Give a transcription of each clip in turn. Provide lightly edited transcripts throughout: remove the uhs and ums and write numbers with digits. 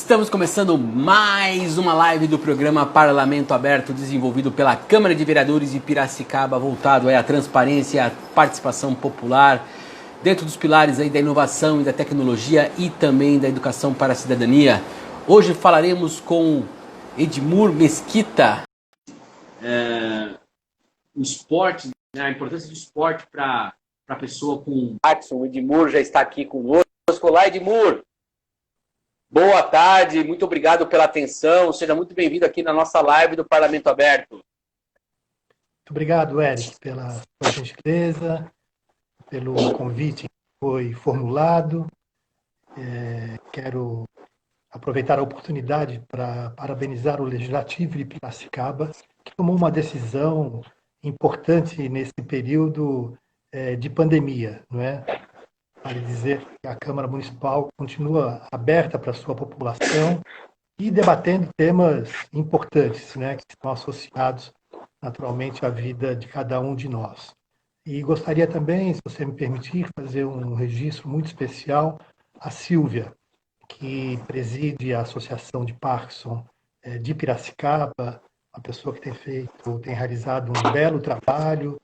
Estamos começando mais uma live do programa Parlamento Aberto, desenvolvido pela Câmara de Vereadores de Piracicaba, voltado à transparência e à participação popular, dentro dos pilares aí da inovação e da tecnologia e também da educação para a cidadania. Hoje falaremos com Edmur Mesquita, o esporte, né, a importância do esporte para a pessoa com Parkinson. O Edmur já está aqui conosco. Olá, Edmur! Boa tarde, muito obrigado pela atenção. Seja muito bem-vindo aqui na nossa live do Parlamento Aberto. Muito obrigado, Eric, pela sua gentileza, pelo convite que foi formulado. Quero aproveitar a oportunidade para parabenizar o Legislativo de Piracicaba, que tomou uma decisão importante nesse período de pandemia, não é? Vale dizer que a Câmara Municipal continua aberta para a sua população e debatendo temas importantes, né, que estão associados naturalmente à vida de cada um de nós. E gostaria também, se você me permitir, fazer um registro muito especial à Silvia, que preside a Associação de Parkinson de Piracicaba, uma pessoa que tem realizado um belo trabalho,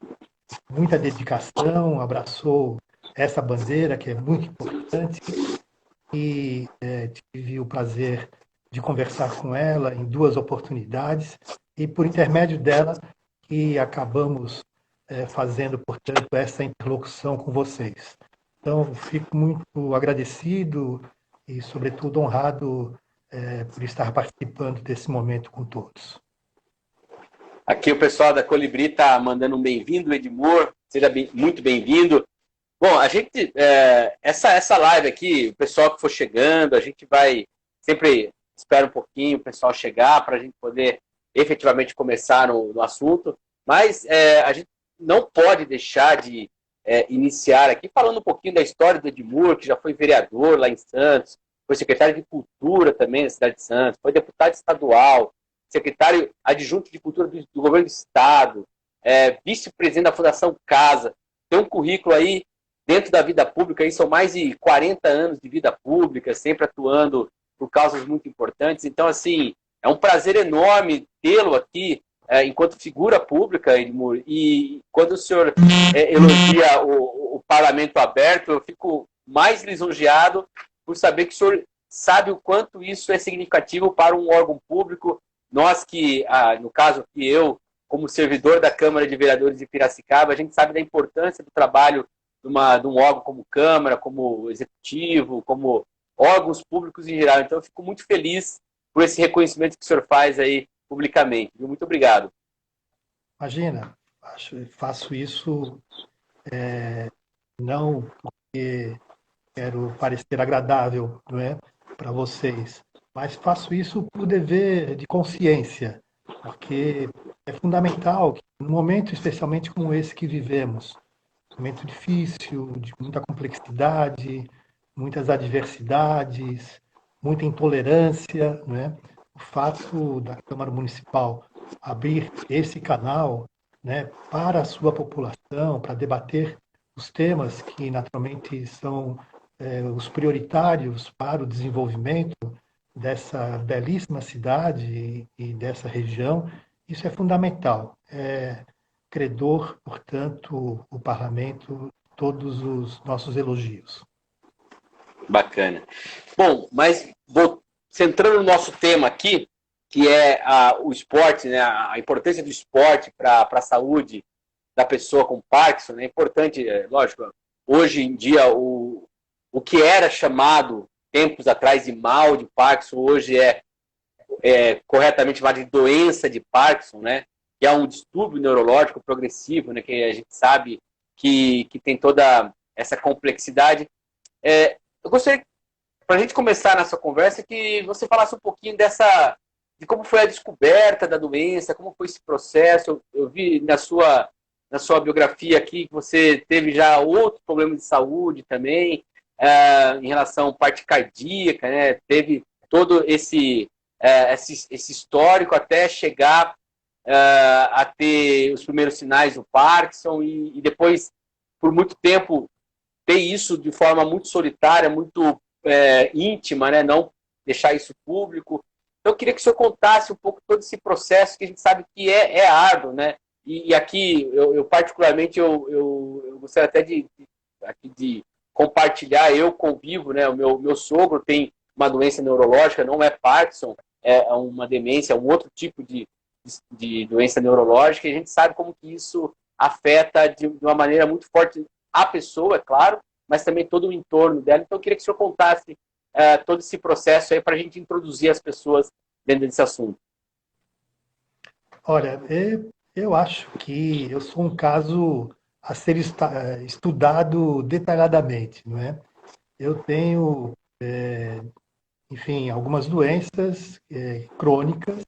muita dedicação, abraçou essa bandeira que é muito importante e tive o prazer de conversar com ela em duas oportunidades e por intermédio dela que acabamos fazendo, portanto, essa interlocução com vocês. Então, fico muito agradecido e, sobretudo, honrado por estar participando desse momento com todos. Aqui o pessoal da Colibri está mandando um bem-vindo, Edmur. Seja muito bem-vindo. Bom, a gente, essa live aqui, o pessoal que for chegando, a gente vai sempre espera um pouquinho o pessoal chegar para a gente poder efetivamente começar no assunto, mas a gente não pode deixar de iniciar aqui falando um pouquinho da história do Edmur, que já foi vereador lá em Santos, foi secretário de Cultura também na cidade de Santos, foi deputado estadual, secretário adjunto de Cultura do Governo do Estado, vice-presidente da Fundação Casa, tem um currículo aí dentro da vida pública, aí são mais de 40 anos de vida pública, sempre atuando por causas muito importantes. Então, assim, é um prazer enorme tê-lo aqui enquanto figura pública, Edmur. E quando o senhor elogia o Parlamento Aberto, eu fico mais lisonjeado por saber que o senhor sabe o quanto isso é significativo para um órgão público. Nós que, no caso que eu, como servidor da Câmara de Vereadores de Piracicaba, a gente sabe da importância do trabalho de um órgão como Câmara, como Executivo, como órgãos públicos em geral. Então, eu fico muito feliz por esse reconhecimento que o senhor faz aí publicamente. Muito obrigado. Imagina, faço isso não porque quero parecer agradável, não é, para vocês, mas faço isso por dever de consciência, porque é fundamental que, num momento especialmente como esse que vivemos, momento difícil, de muita complexidade, muitas adversidades, muita intolerância, né? O fato da Câmara Municipal abrir esse canal, né, para a sua população, para debater os temas que naturalmente são os prioritários para o desenvolvimento dessa belíssima cidade e dessa região, isso é fundamental. Credor, portanto, o parlamento, todos os nossos elogios. Bacana. Bom, mas centrando no nosso tema aqui, que é o esporte, né, a importância do esporte para a saúde da pessoa com Parkinson, é importante, lógico, hoje em dia o que era chamado tempos atrás de mal de Parkinson, hoje é corretamente chamado de doença de Parkinson, né? Que é um distúrbio neurológico progressivo, né, que a gente sabe que tem toda essa complexidade. Eu gostaria, para a gente começar nessa conversa, que você falasse um pouquinho de como foi a descoberta da doença, como foi esse processo. Eu vi na sua biografia aqui que você teve já outro problema de saúde também, em relação à parte cardíaca, né? Teve todo esse histórico até chegar a ter os primeiros sinais do Parkinson e depois, por muito tempo, ter isso de forma muito solitária, muito íntima, né? Não deixar isso público. Então, eu queria que o senhor contasse um pouco todo esse processo que a gente sabe que é árduo, né? E aqui, eu particularmente, eu gostaria até de compartilhar, eu convivo, né? O meu sogro tem uma doença neurológica, não é Parkinson, é uma demência, é um outro tipo de doença neurológica, e a gente sabe como que isso afeta de uma maneira muito forte a pessoa, é claro, mas também todo o entorno dela. Então, eu queria que o senhor contasse todo esse processo aí para a gente introduzir as pessoas dentro desse assunto. Olha, eu acho que eu sou um caso a ser estudado detalhadamente, não é? Eu tenho, enfim, algumas doenças crônicas,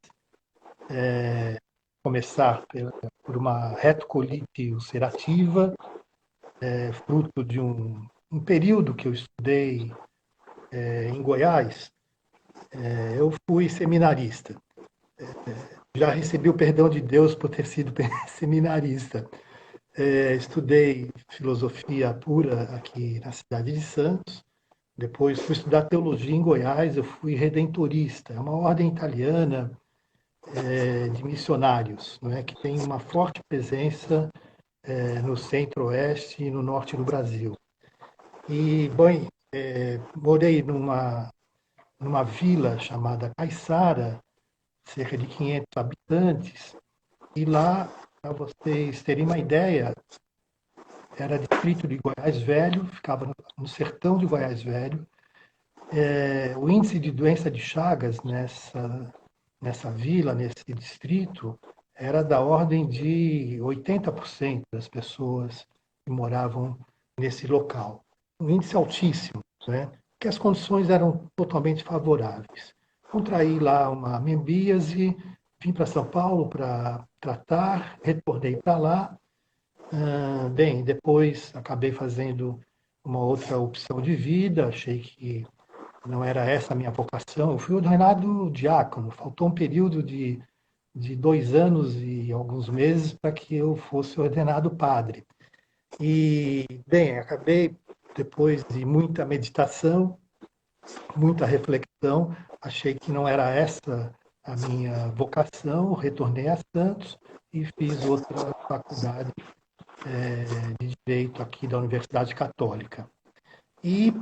começar por uma retocolite ulcerativa, fruto de um período que eu estudei em Goiás. Eu fui seminarista. Já recebi o perdão de Deus por ter sido seminarista. Estudei filosofia pura aqui na cidade de Santos. Depois fui estudar teologia em Goiás. Eu fui redentorista. É uma ordem italiana de missionários, não é? Que tem uma forte presença no centro-oeste e no norte do Brasil. E, bom, morei numa vila chamada Caiçara, cerca de 500 habitantes, e lá, para vocês terem uma ideia, era distrito de Goiás Velho, ficava no sertão de Goiás Velho. O índice de doença de Chagas nessa vila, nesse distrito, era da ordem de 80% das pessoas que moravam nesse local. Um índice altíssimo, né? Porque as condições eram totalmente favoráveis. Contraí lá uma amebíase, vim para São Paulo para tratar, retornei para lá. Bem, depois acabei fazendo uma outra opção de vida, achei que não era essa a minha vocação. Eu fui ordenado diácono, faltou um período de 2 anos e alguns meses para que eu fosse ordenado padre. E, bem, acabei, depois de muita meditação, muita reflexão, achei que não era essa a minha vocação, retornei a Santos e fiz outra faculdade de Direito aqui da Universidade Católica. E,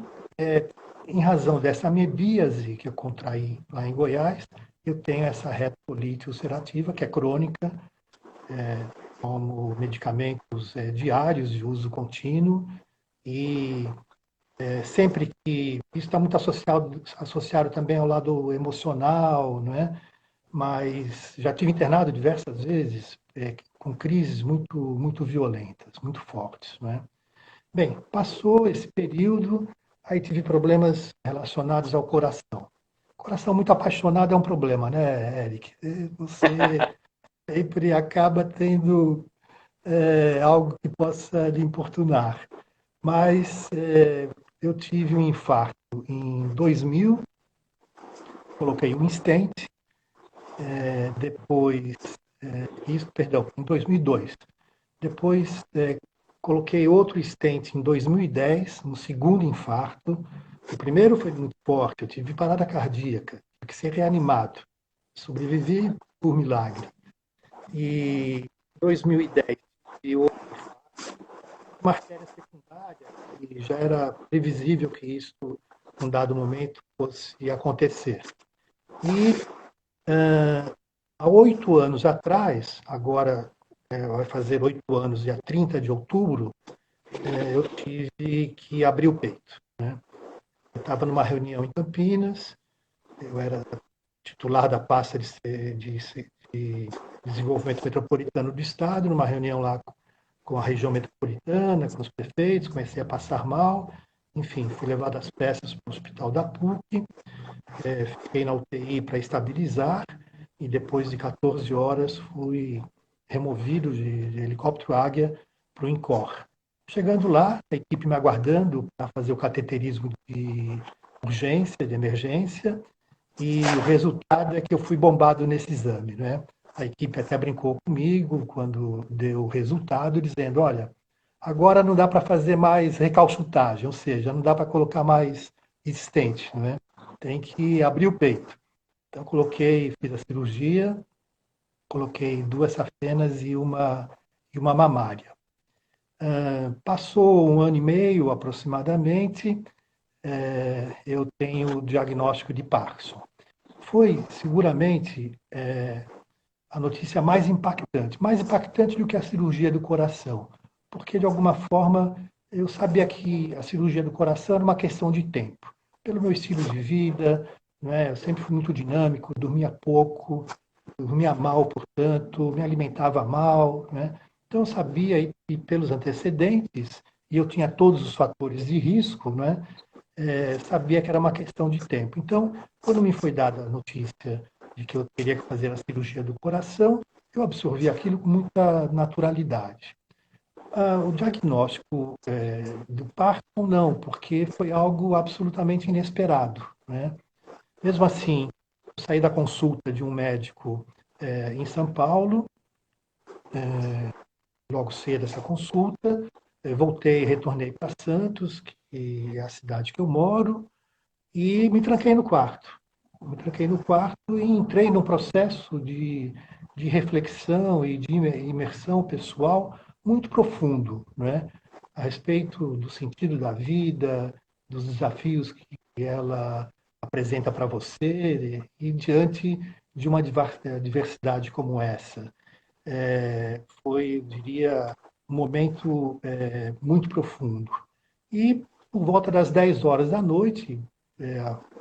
em razão dessa amebíase que eu contraí lá em Goiás, eu tenho essa retocolite ulcerativa, que é crônica, como medicamentos diários de uso contínuo, e sempre que isso está muito associado também ao lado emocional, não é? Mas já tive internado diversas vezes com crises muito violentas, muito fortes, não é? Bem, passou esse período, aí tive problemas relacionados ao coração. Coração muito apaixonado é um problema, né, Eric? Você sempre acaba tendo algo que possa lhe importunar. Mas eu tive um infarto em 2000, coloquei um stent, depois, em 2002. Depois coloquei outro stent em 2010, um segundo infarto. O primeiro foi muito forte, eu tive parada cardíaca, tive que ser reanimado. Sobrevivi por milagre. E em 2010, tive uma artéria secundária, e já era previsível que isso, num dado momento, fosse acontecer. E há 8 anos atrás, agora vai fazer 8 anos, dia 30 de outubro, eu tive que abrir o peito. Né? Eu estava numa reunião em Campinas, eu era titular da pasta de desenvolvimento metropolitano do Estado, numa reunião lá com a região metropolitana, com os prefeitos, comecei a passar mal, enfim, fui levado às peças para o hospital da PUC, fiquei na UTI para estabilizar, e depois de 14 horas fui removido de helicóptero Águia para o INCOR. Chegando lá, a equipe me aguardando para fazer o cateterismo de urgência, de emergência, e o resultado é que eu fui bombado nesse exame, né? A equipe até brincou comigo quando deu o resultado, dizendo, olha, agora não dá para fazer mais recalchutagem, ou seja, não dá para colocar mais stent, né? tem que abrir o peito. Então, fiz a cirurgia, coloquei 2 safenas e uma mamária. Passou 1 ano e meio, aproximadamente, eu tenho o diagnóstico de Parkinson. Foi, seguramente, a notícia mais impactante do que a cirurgia do coração, porque, de alguma forma, eu sabia que a cirurgia do coração era uma questão de tempo. Pelo meu estilo de vida, né, eu sempre fui muito dinâmico, dormia pouco, dormia mal, portanto, me alimentava mal, né? Então, eu sabia, e pelos antecedentes, e eu tinha todos os fatores de risco, né? Sabia que era uma questão de tempo. Então, quando me foi dada a notícia de que eu teria que fazer a cirurgia do coração, eu absorvi aquilo com muita naturalidade. O diagnóstico do Parkinson, não, porque foi algo absolutamente inesperado, né? Mesmo assim, eu saí da consulta de um médico em São Paulo, logo cedo essa consulta, retornei para Santos, que é a cidade que eu moro, e me tranquei no quarto. Me tranquei no quarto e entrei num processo de reflexão e de imersão pessoal muito profundo, né? A respeito do sentido da vida, dos desafios que ela apresenta para você e diante de uma diversidade como essa. Foi, eu diria, um momento muito profundo. E por volta das 10 horas da noite,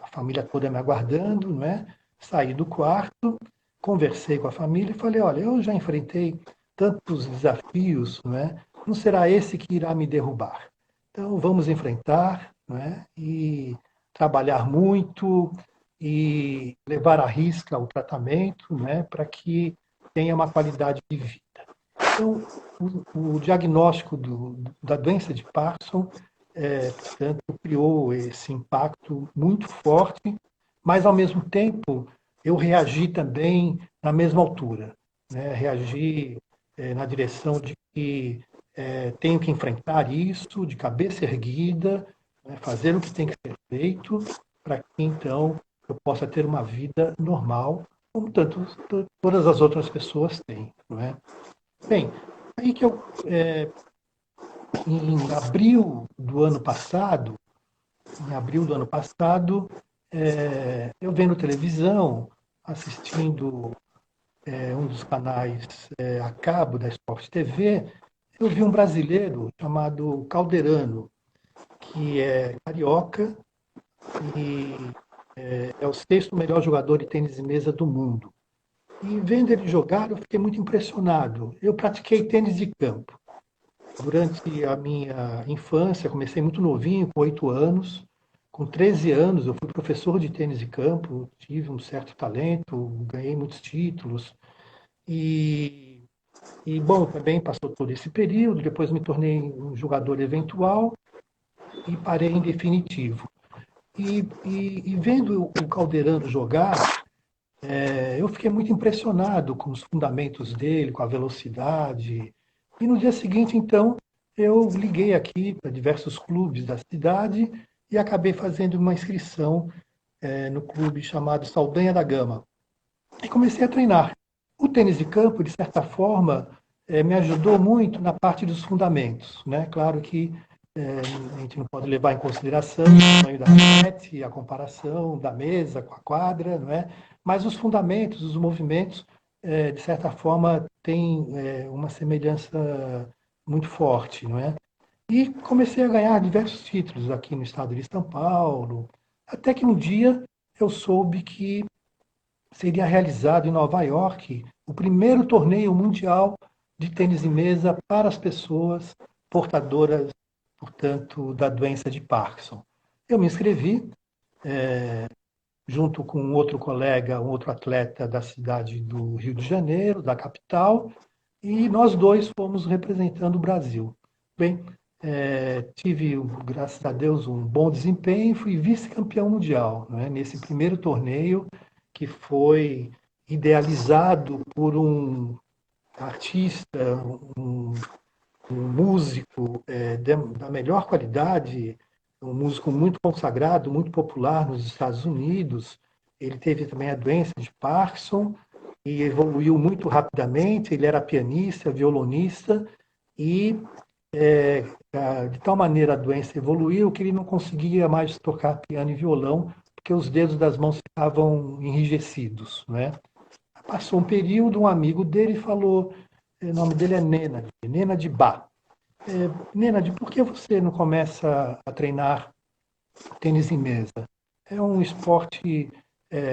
a família toda me aguardando, né? Saí do quarto, conversei com a família e falei, olha, eu já enfrentei tantos desafios, né? Não será esse que irá me derrubar. Então vamos enfrentar, né? E trabalhar muito e levar à risca o tratamento, né? Para que tenha uma qualidade de vida. Então, o diagnóstico da doença de Parkinson, portanto, criou esse impacto muito forte, mas, ao mesmo tempo, eu reagi também na mesma altura. Né? Reagi na direção de que tenho que enfrentar isso de cabeça erguida, né? Fazer o que tem que ser feito, para que, então, eu possa ter uma vida normal, como todas as outras pessoas têm. Não é? Bem, aí que em abril do ano passado, eu vendo televisão, assistindo um dos canais a cabo da Sport TV, eu vi um brasileiro chamado Calderano, que é carioca e é o 6º melhor jogador de tênis de mesa do mundo. E vendo ele jogar, eu fiquei muito impressionado. Eu pratiquei tênis de campo. Durante a minha infância, comecei muito novinho, com 8 anos. Com 13 anos, eu fui professor de tênis de campo, tive um certo talento, ganhei muitos títulos. E, bom, também passou todo esse período. Depois me tornei um jogador eventual e parei em definitivo. E vendo o Calderano jogar, eu fiquei muito impressionado com os fundamentos dele, com a velocidade. E no dia seguinte, então, eu liguei aqui para diversos clubes da cidade e acabei fazendo uma inscrição no clube chamado Saldanha da Gama. E comecei a treinar. O tênis de campo, de certa forma, me ajudou muito na parte dos fundamentos. Né? Claro que a gente não pode levar em consideração o tamanho da raquete, a comparação da mesa com a quadra, não é? Mas os fundamentos, os movimentos, de certa forma, têm uma semelhança muito forte, não é? E comecei a ganhar diversos títulos aqui no estado de São Paulo, até que um dia eu soube que seria realizado em Nova York o primeiro torneio mundial de tênis de mesa para as pessoas portadoras, portanto, da doença de Parkinson. Eu me inscrevi, junto com um outro colega, um outro atleta da cidade do Rio de Janeiro, da capital, e nós dois fomos representando o Brasil. Bem, tive, graças a Deus, um bom desempenho e fui vice-campeão mundial, né, nesse primeiro torneio que foi idealizado por um artista, um músico da melhor qualidade, um músico muito consagrado, muito popular nos Estados Unidos. Ele teve também a doença de Parkinson e evoluiu muito rapidamente. Ele era pianista, violonista e de tal maneira a doença evoluiu que ele não conseguia mais tocar piano e violão porque os dedos das mãos ficavam enrijecidos, né? Passou um período, um amigo dele falou, o nome dele é Nena de Bá. Nena, por que você não começa a treinar tênis em mesa? É um esporte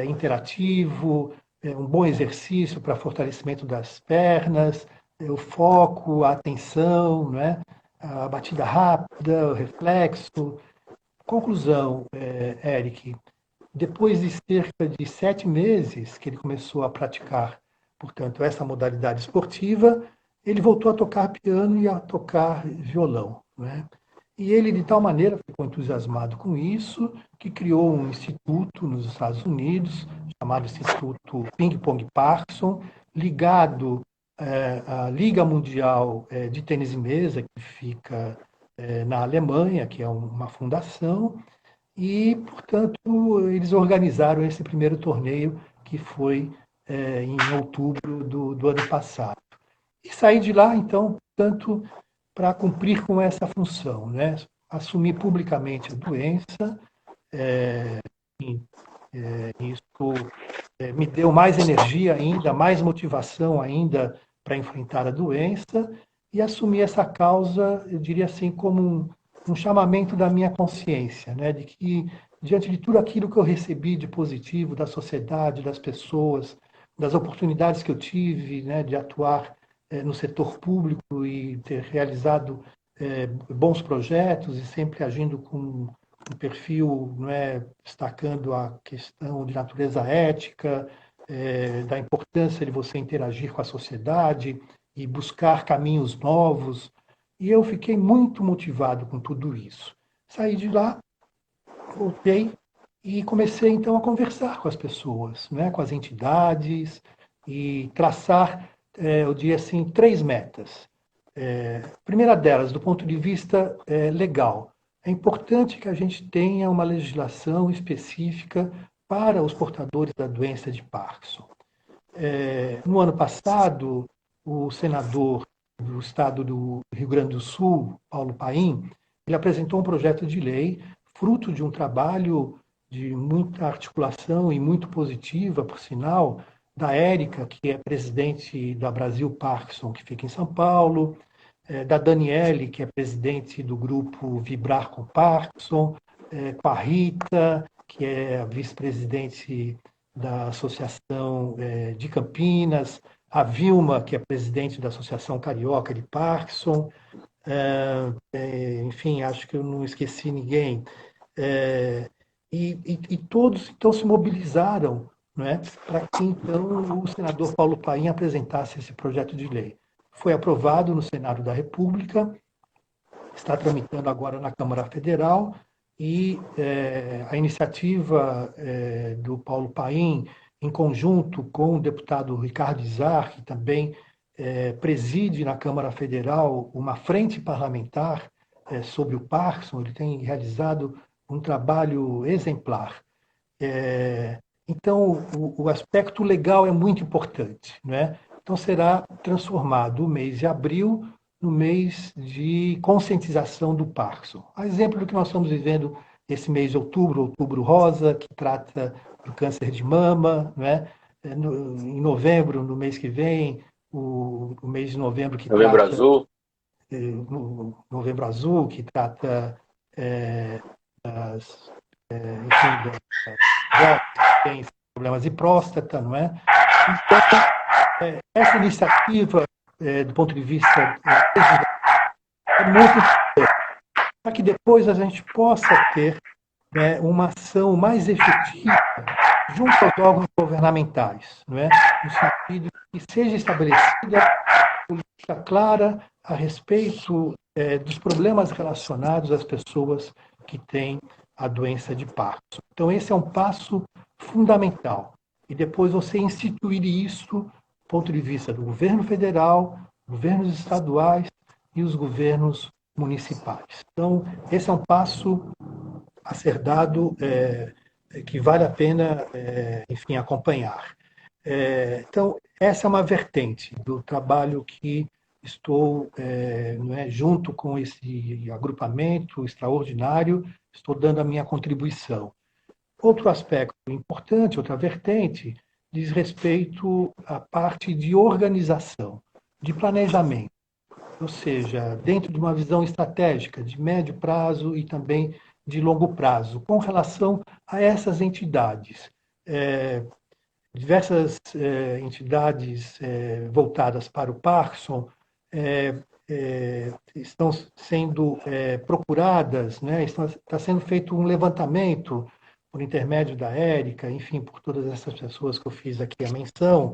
interativo, um bom exercício para fortalecimento das pernas, o foco, a atenção, não é? A batida rápida, o reflexo. Conclusão, Eric, depois de cerca de 7 meses que ele começou a praticar, portanto, essa modalidade esportiva, ele voltou a tocar piano e a tocar violão, né? E ele, de tal maneira, ficou entusiasmado com isso, que criou um instituto nos Estados Unidos, chamado Instituto Ping Pong Parkinson, ligado à Liga Mundial de Tênis de Mesa, que fica na Alemanha, que é uma fundação, e, portanto, eles organizaram esse primeiro torneio, que foi em outubro do ano passado. E saí de lá, então, tanto para cumprir com essa função, né? Assumir publicamente a doença, isso me deu mais energia ainda, mais motivação ainda para enfrentar a doença e assumir essa causa, eu diria assim, como um chamamento da minha consciência, né? De que, diante de tudo aquilo que eu recebi de positivo da sociedade, das pessoas, das oportunidades que eu tive, né, de atuar no setor público e ter realizado bons projetos e sempre agindo com um perfil, não é, destacando a questão de natureza ética, da importância de você interagir com a sociedade e buscar caminhos novos. E eu fiquei muito motivado com tudo isso. Saí de lá, voltei e comecei então a conversar com as pessoas, né, com as entidades e traçar, eu diria assim, 3 metas. A primeira delas, do ponto de vista legal, é importante que a gente tenha uma legislação específica para os portadores da doença de Parkinson. No ano passado, o senador do estado do Rio Grande do Sul, Paulo Paim, ele apresentou um projeto de lei, fruto de um trabalho de muita articulação e muito positiva, por sinal, da Érica, que é presidente da Brasil Parkinson, que fica em São Paulo, da Daniele, que é presidente do grupo Vibrar com Parkinson, com a Rita, que é a vice-presidente da Associação de Campinas, a Vilma, que é presidente da Associação Carioca de Parkinson, enfim, acho que eu não esqueci ninguém. E todos então se mobilizaram, não é, para que então o senador Paulo Paim apresentasse esse projeto de lei. Foi aprovado no Senado da República, está tramitando agora na Câmara Federal, e a iniciativa do Paulo Paim, em conjunto com o deputado Ricardo Izar, que também preside na Câmara Federal uma frente parlamentar sobre o Parkinson, ele tem realizado um trabalho exemplar. Então, o aspecto legal é muito importante, né? Então, será transformado o mês de abril no mês de conscientização do Parkinson. A exemplo do que nós estamos vivendo esse mês de outubro, Outubro Rosa, que trata do câncer de mama, né? Em novembro, no mês que vem, o mês de novembro que Novembro trata... Azul. Novembro Azul, que trata enfim, tem problemas de próstata, não é? Então, essa iniciativa, do ponto de vista é muito importante, para que depois a gente possa ter uma ação mais efetiva junto aos órgãos governamentais, não é? No sentido de que seja estabelecida política clara a respeito dos problemas relacionados às pessoas que têm a doença de Parkinson. Então, esse é um passo fundamental. E depois você instituir isso do ponto de vista do governo federal, governos estaduais e os governos municipais. Então, esse é um passo a ser dado, que vale a pena, enfim, acompanhar. Então, essa é uma vertente do trabalho que estou, não é, junto com esse agrupamento extraordinário, estou dando a minha contribuição. Outro aspecto importante, outra vertente, diz respeito à parte de organização, de planejamento, ou seja, dentro de uma visão estratégica de médio prazo e também de longo prazo, com relação a essas entidades. Diversas entidades voltadas para o Parkinson estão sendo procuradas, né? Está sendo feito um levantamento por intermédio da Érica, enfim, por todas essas pessoas que eu fiz aqui a menção,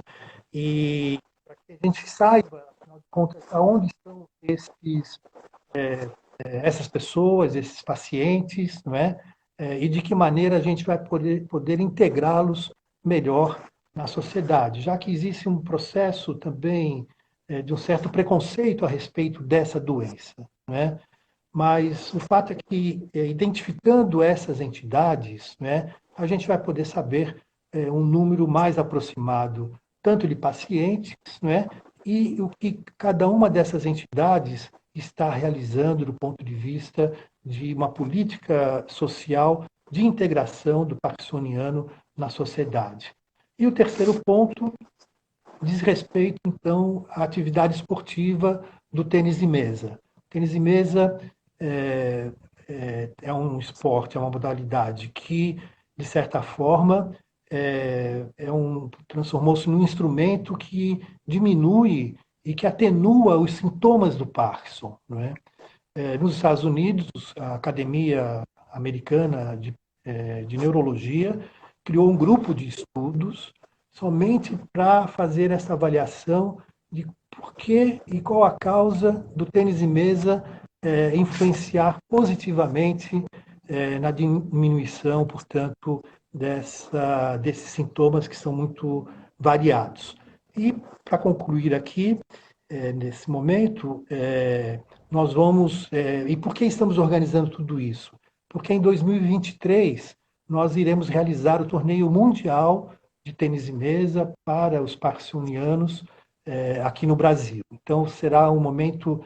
e para que a gente saiba, afinal de contas, aonde estão essas pessoas, esses pacientes, não é? E de que maneira a gente vai poder integrá-los melhor na sociedade, já que existe um processo também de um certo preconceito a respeito dessa doença, não é? Mas o fato é que, identificando essas entidades, né, a gente vai poder saber um número mais aproximado, tanto de pacientes, né, e o que cada uma dessas entidades está realizando do ponto de vista de uma política social de integração do parkinsoniano na sociedade. E o terceiro ponto diz respeito, então, à atividade esportiva do tênis de mesa. O tênis de mesa um esporte, é uma modalidade que, de certa forma, transformou-se num instrumento que diminui e que atenua os sintomas do Parkinson. Não é? Nos Estados Unidos, a Academia Americana de Neurologia criou um grupo de estudos somente para fazer essa avaliação de por que e qual a causa do tênis de mesa influenciar positivamente na diminuição, portanto, desses sintomas que são muito variados. E, para concluir aqui, nesse momento, nós vamos... e por que estamos organizando tudo isso? Porque em 2023 nós iremos realizar o torneio mundial de tênis de mesa para os parkinsonianos aqui no Brasil. Então, será um momento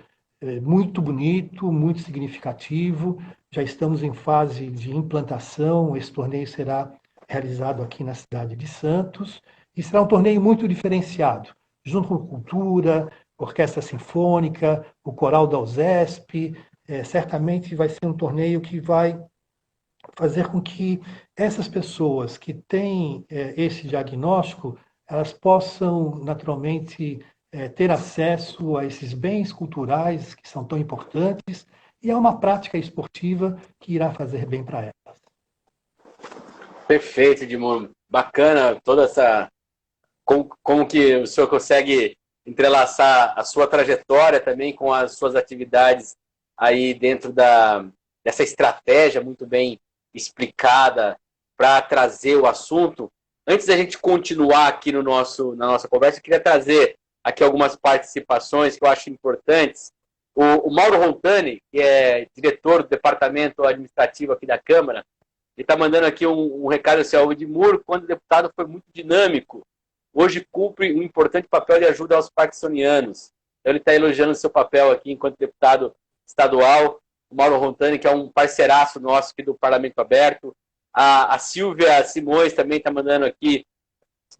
muito bonito, muito significativo. Já estamos em fase de implantação. Esse torneio será realizado aqui na cidade de Santos e será um torneio muito diferenciado, junto com cultura, orquestra sinfônica, o coral da USESP. Certamente vai ser um torneio que vai fazer com que essas pessoas que têm esse diagnóstico, elas possam naturalmente ter acesso a esses bens culturais que são tão importantes e a uma prática esportiva que irá fazer bem para elas. Perfeito, Edmundo. Bacana toda essa... Como que o senhor consegue entrelaçar a sua trajetória também com as suas atividades aí dentro dessa estratégia muito bem explicada para trazer o assunto. Antes da gente continuar aqui na nossa conversa, eu queria trazer aqui algumas participações que eu acho importantes. O Mauro Rontani, que é diretor do departamento administrativo aqui da Câmara, ele está mandando aqui um recado assim, ao Edmur, quando deputado foi muito dinâmico. Hoje cumpre um importante papel de ajuda aos parkinsonianos. Então, ele está elogiando o seu papel aqui enquanto deputado estadual. O Mauro Rontani, que é um parceiraço nosso aqui do Parlamento Aberto. A Silvia Simões também está mandando aqui,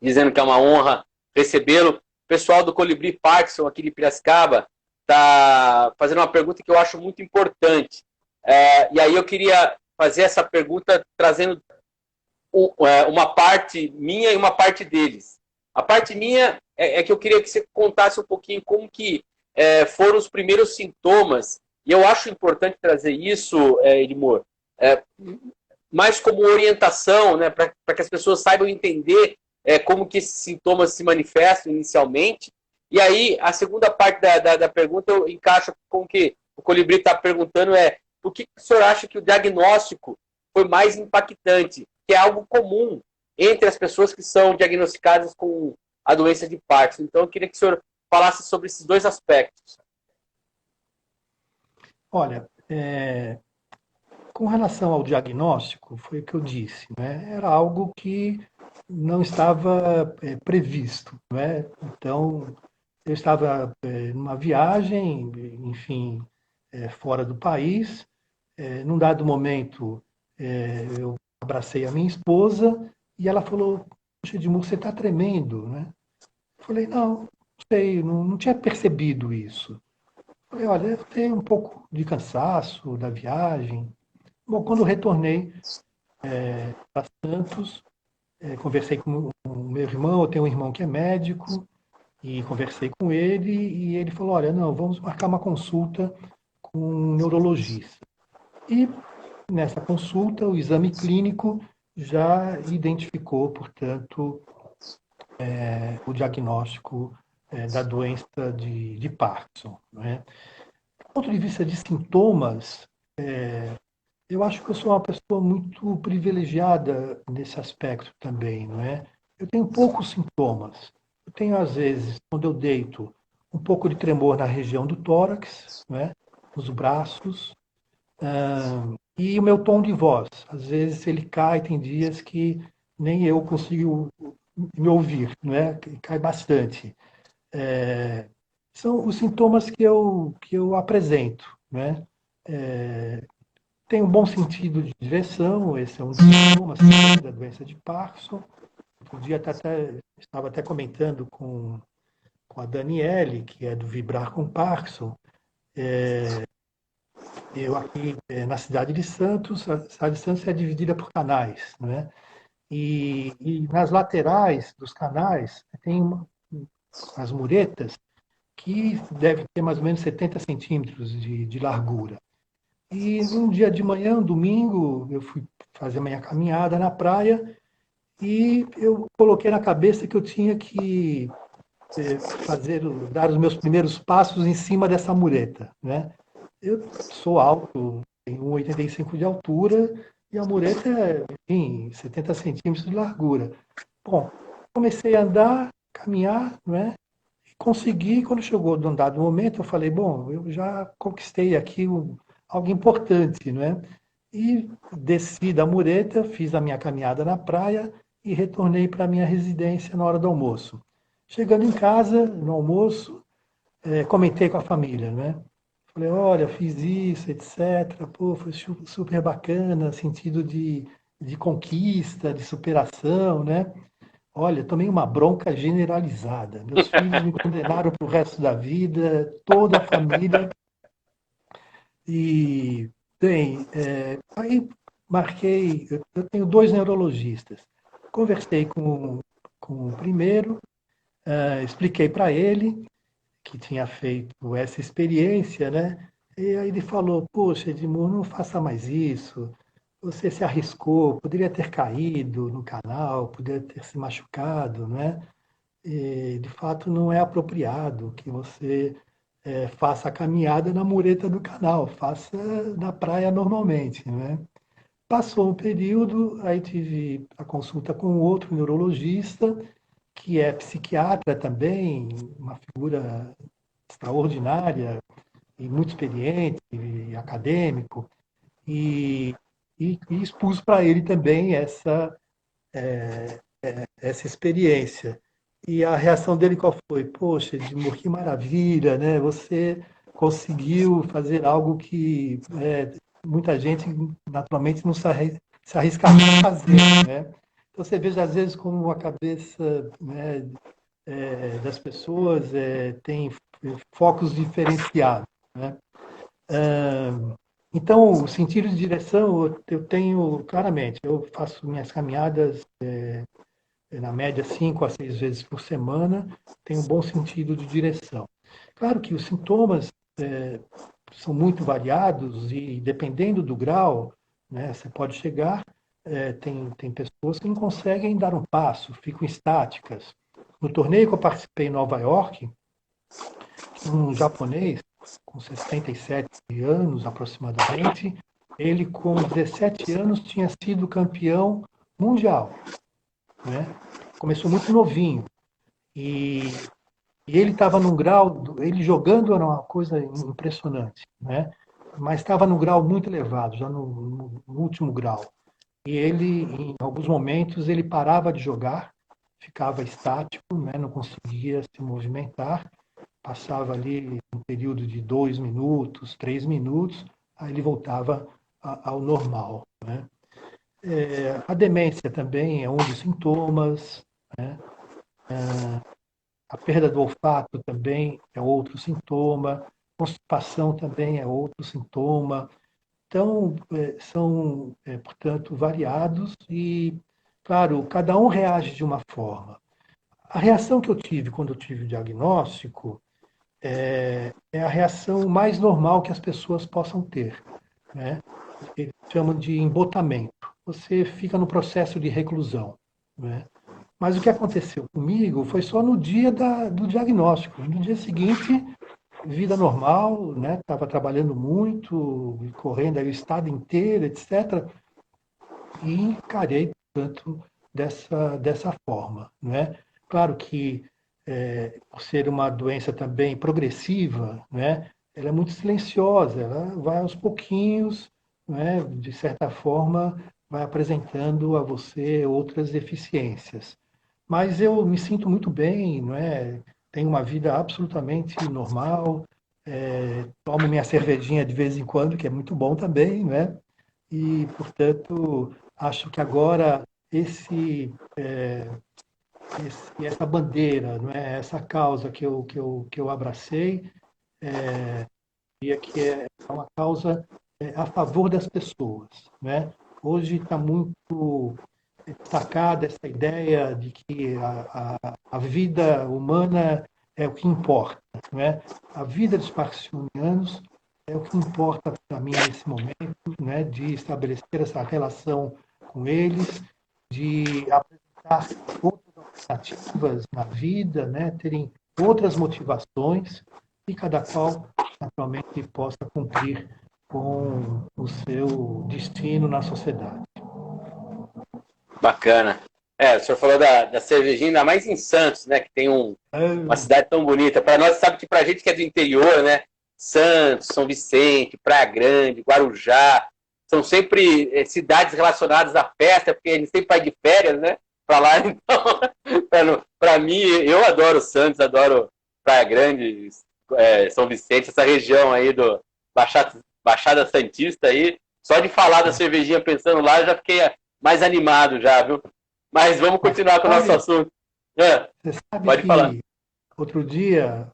dizendo que é uma honra recebê-lo. O pessoal do Colibri Parkinson, aqui de Piracicaba, está fazendo uma pergunta que eu acho muito importante. E aí eu queria fazer essa pergunta trazendo uma parte minha e uma parte deles. A parte minha é que eu queria que você contasse um pouquinho como que foram os primeiros sintomas, e eu acho importante trazer isso, Edmur, mais como orientação, né, para que as pessoas saibam entender como que esses sintomas se manifestam inicialmente. E aí, a segunda parte da pergunta eu encaixo com o que o Colibri está perguntando por que o senhor acha que o diagnóstico foi mais impactante, que é algo comum entre as pessoas que são diagnosticadas com a doença de Parkinson. Então, eu queria que o senhor falasse sobre esses dois aspectos. Olha, Com relação ao diagnóstico, foi o que eu disse, né? Era algo que não estava previsto, né? Então, eu estava numa viagem, enfim, fora do país. Num dado momento, eu abracei a minha esposa e ela falou: "Poxa, Edmur, você está tremendo, né?" Eu falei: "Não, sei, não tinha percebido isso." Eu falei: "Olha, deve ter um pouco de cansaço da viagem." Bom, quando eu retornei para Santos, conversei com o meu irmão. Eu tenho um irmão que é médico, e conversei com ele, e ele falou: "Olha, não, vamos marcar uma consulta com um neurologista." E nessa consulta, o exame clínico já identificou, portanto, o diagnóstico da doença de Parkinson, não é? Do ponto de vista de sintomas, eu acho que eu sou uma pessoa muito privilegiada nesse aspecto também, não é? Eu tenho poucos sintomas. Eu tenho, às vezes, quando eu deito, um pouco de tremor na região do tórax, não é? Nos braços, e o meu tom de voz. Às vezes ele cai, tem dias que nem eu consigo me ouvir, não é? Cai bastante. É, São os sintomas que eu apresento, né? Tem um bom sentido de direção. Esse é um sintoma da doença de Parkinson. Um dia estava até comentando com a Daniele, que é do Vibrar com Parkinson. Eu aqui na cidade de Santos, a cidade de Santos é dividida por canais, né? E nas laterais dos canais tem as muretas que devem ter mais ou menos 70 centímetros de largura. E um dia de manhã, um domingo, eu fui fazer minha caminhada na praia e eu coloquei na cabeça que eu tinha que dar os meus primeiros passos em cima dessa mureta, né? Eu sou alto, tenho 1,85 de altura e a mureta é, enfim, 70 centímetros de largura. Bom, comecei a andar, caminhar, né? E consegui. Quando chegou num dado momento, eu falei: bom, eu já conquistei aqui algo importante, não é? E desci da mureta, fiz a minha caminhada na praia e retornei para a minha residência na hora do almoço. Chegando em casa, no almoço, comentei com a família, né? Falei: olha, fiz isso, etc. Pô, foi super bacana, sentido de conquista, de superação, né? Olha, tomei uma bronca generalizada. Meus filhos me condenaram para o resto da vida, toda a família. E, bem, aí marquei. Eu tenho dois neurologistas. Conversei com o primeiro, expliquei para ele que tinha feito essa experiência, né? E aí ele falou: poxa, Edmur, não faça mais isso. Você se arriscou, poderia ter caído no canal, poderia ter se machucado, né? E, de fato, não é apropriado que você faça a caminhada na mureta do canal, faça na praia normalmente, né? Passou um período, aí tive a consulta com outro neurologista, que é psiquiatra também, uma figura extraordinária e muito experiente e acadêmico, e, e expus para ele também essa experiência. E a reação dele qual foi? Poxa, Edmur, que maravilha, né? Você conseguiu fazer algo que muita gente naturalmente não se arriscaria a fazer, né? Então você veja às vezes como a cabeça, né, das pessoas tem focos diferenciados, né? Então, o sentido de direção eu tenho claramente. Eu faço minhas caminhadas na média 5 a 6 vezes por semana, tenho um bom sentido de direção. Claro que os sintomas são muito variados e, dependendo do grau, né, você pode chegar. Tem pessoas que não conseguem dar um passo, ficam estáticas. No torneio que eu participei em Nova York, um japonês com 67 anos aproximadamente, ele com 17 anos tinha sido campeão mundial, né? Começou muito novinho e, e ele estava num grau, ele jogando era uma coisa impressionante, né? mas estava no grau muito elevado, já no último grau. E ele, em alguns momentos, ele parava de jogar, ficava estático, né, não conseguia se movimentar, passava ali um período de 2 minutos, 3 minutos, aí ele voltava ao normal, né? A demência também é um dos sintomas, né? A perda do olfato também é outro sintoma, constipação também é outro sintoma. Então, são, portanto, variados e, claro, cada um reage de uma forma. A reação que eu tive quando eu tive o diagnóstico é a reação mais normal que as pessoas possam ter, né? Eles chamam de embotamento. Você fica no processo de reclusão, né? Mas o que aconteceu comigo foi só no dia do diagnóstico. No dia seguinte, vida normal, né? Estava trabalhando muito, correndo aí o estado inteiro, etc. E encarei, portanto, dessa forma, né? Claro que, por ser uma doença também progressiva, né? Ela é muito silenciosa, ela vai aos pouquinhos, né? De certa forma, vai apresentando a você outras deficiências. Mas eu me sinto muito bem, não é? Tenho uma vida absolutamente normal, tomo minha cervejinha de vez em quando, que é muito bom também, né? E, portanto, acho que agora essa bandeira, não é? Essa causa que eu abracei, e que é uma causa a favor das pessoas, né? Hoje está muito destacada essa ideia de que a vida humana é o que importa, não é? A vida dos parkinsonianos é o que importa para mim nesse momento, né? De estabelecer essa relação com eles, de apresentar outras alternativas na vida, né? Terem outras motivações e cada qual naturalmente possa cumprir com o seu destino na sociedade. Bacana. O senhor falou da cervejinha, ainda mais em Santos, né? Que tem uma cidade tão bonita. Para nós, sabe que para a gente que é do interior, né? Santos, São Vicente, Praia Grande, Guarujá, são sempre cidades relacionadas à festa, porque a gente sempre vai de férias, né? Para lá, então, para mim, eu adoro Santos, adoro Praia Grande, São Vicente, essa região aí do Baixada Santista aí. Só de falar da cervejinha pensando lá, eu já fiquei mais animado já, viu? Mas vamos continuar com o nosso assunto. Você sabe Pode que falar. outro dia,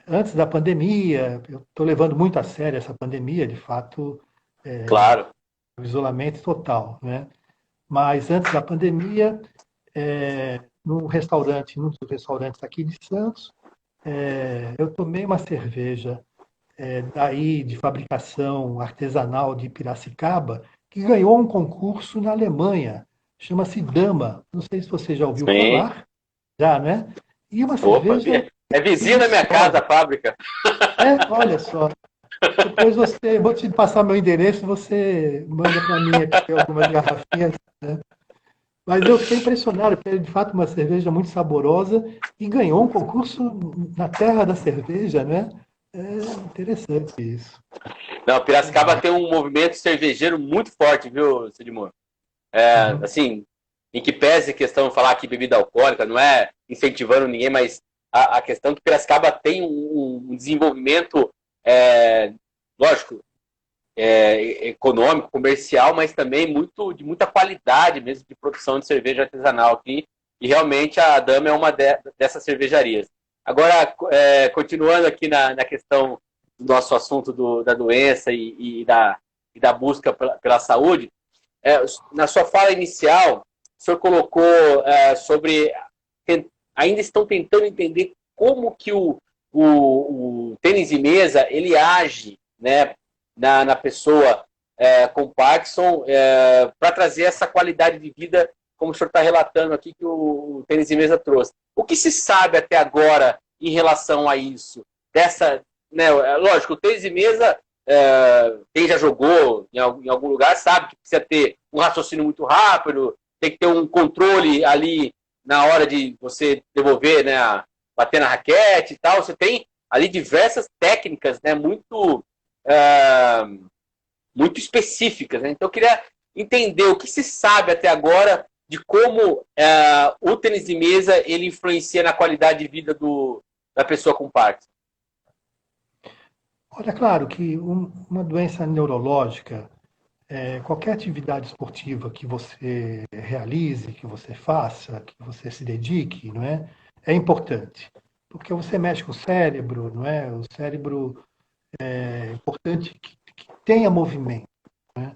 antes da pandemia, eu estou levando muito a sério essa pandemia, de fato, Claro. o isolamento total, né? Mas antes da pandemia, num dos restaurantes aqui de Santos, eu tomei uma cerveja daí de fabricação artesanal de Piracicaba, que ganhou um concurso na Alemanha, chama-se Dama. Não sei se você já ouviu Sim. falar, já, né? E uma Opa, cerveja é vizinho da minha casa a fábrica. olha só. Depois vou te passar meu endereço, você manda para mim aqui algumas garrafinhas, né? Mas eu fiquei impressionado, porque é de fato uma cerveja muito saborosa e ganhou um concurso na terra da cerveja, né? É interessante isso. Não, Piracicaba tem um movimento cervejeiro muito forte, viu, Sidmar? Uhum. Assim, em que pese a questão de falar que bebida alcoólica, não é incentivando ninguém, mas a questão que Piracicaba tem um desenvolvimento, lógico, econômico, comercial, mas também de muita qualidade mesmo de produção de cerveja artesanal aqui. E realmente a Dama é uma dessas cervejarias. Agora, continuando aqui na questão do nosso assunto da doença e da busca pela saúde, na sua fala inicial, o senhor colocou sobre ainda estão tentando entender como que o tênis de mesa ele age, né, na pessoa com Parkinson, para trazer essa qualidade de vida, como o senhor está relatando aqui, que o tênis de mesa trouxe. O que se sabe até agora em relação a isso? Né, lógico, o tênis de mesa, quem já jogou em algum lugar sabe que precisa ter um raciocínio muito rápido, tem que ter um controle ali na hora de você devolver, né, bater na raquete e tal. Você tem ali diversas técnicas, né, muito muito específicas, né? Então eu queria entender o que se sabe até agora de como o tênis de mesa ele influencia na qualidade de vida da pessoa com Parkinson. Olha, claro que uma doença neurológica, qualquer atividade esportiva que você realize, que você faça, que você se dedique, não é? É importante, porque você mexe com o cérebro, não é? O cérebro é importante que tenha movimento, né?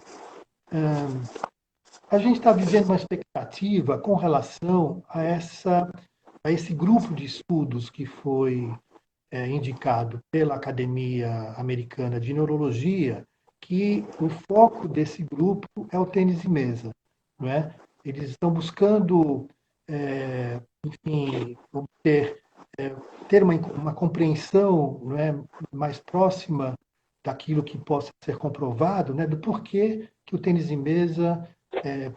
A gente está vivendo uma expectativa com relação a esse grupo de estudos que foi indicado pela Academia Americana de Neurologia, que o foco desse grupo é o tênis de mesa, não é? Eles estão buscando, enfim, ter uma compreensão, não é, mais próxima daquilo que possa ser comprovado, né, do porquê que o tênis de mesa,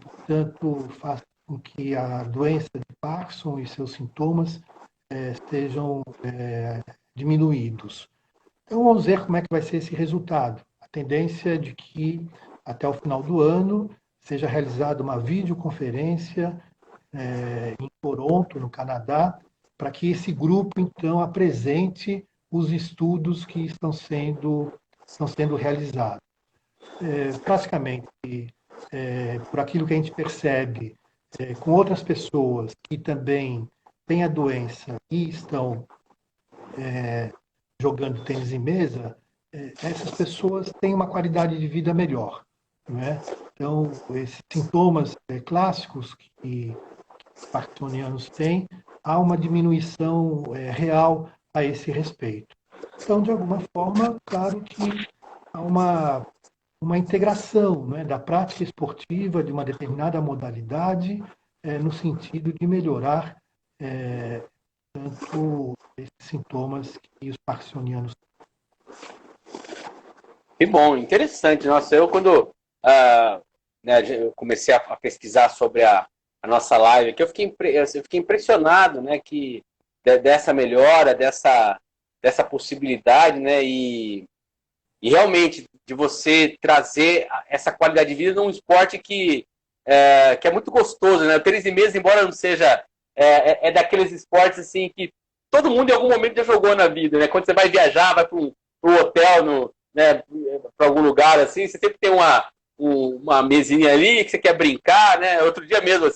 portanto, faz com que a doença de Parkinson e seus sintomas sejam diminuídos. Então, vamos ver como é que vai ser esse resultado. A tendência é de que, até o final do ano, seja realizada uma videoconferência em Toronto, no Canadá, para que esse grupo, então, apresente os estudos que estão sendo realizados. Praticamente, por aquilo que a gente percebe, com outras pessoas que também têm a doença e estão jogando tênis em mesa, essas pessoas têm uma qualidade de vida melhor. Não é? Então, esses sintomas clássicos que os parkinsonianos têm, há uma diminuição real a esse respeito. Então, de alguma forma, claro que há uma integração, não é, da prática esportiva de uma determinada modalidade no sentido de melhorar tanto esses sintomas que os parkinsonianos têm. Que bom, interessante. Nossa, eu quando né, eu comecei a pesquisar sobre a nossa live aqui, eu fiquei impressionado, né, dessa melhora, dessa possibilidade, né, e realmente de você trazer essa qualidade de vida num esporte que é muito gostoso, né? O tênis de mesa, embora não seja daqueles esportes assim que todo mundo em algum momento já jogou na vida, né? Quando você vai viajar, vai para um hotel, né, para algum lugar assim, você sempre tem uma mesinha ali que você quer brincar, né? Outro dia mesmo,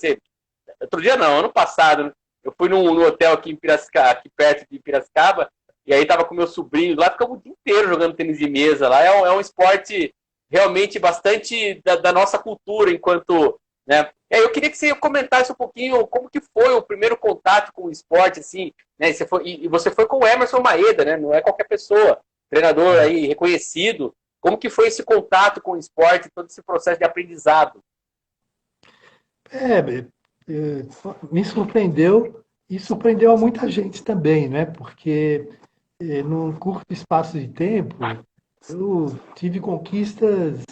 outro dia não, ano passado, né? Eu fui num hotel aqui em Piracicaba, aqui perto de Piracicaba, e aí tava com meu sobrinho lá, ficamos o dia inteiro jogando tênis de mesa lá. É um esporte realmente bastante da nossa cultura enquanto, né? E aí eu queria que você comentasse um pouquinho como que foi o primeiro contato com o esporte, assim, né? E você foi com o Emerson Maeda, né? Não é qualquer pessoa, treinador aí reconhecido. Como que foi esse contato com o esporte, todo esse processo de aprendizado? Me surpreendeu e surpreendeu a muita gente também, né? Porque num curto espaço de tempo eu tive conquistas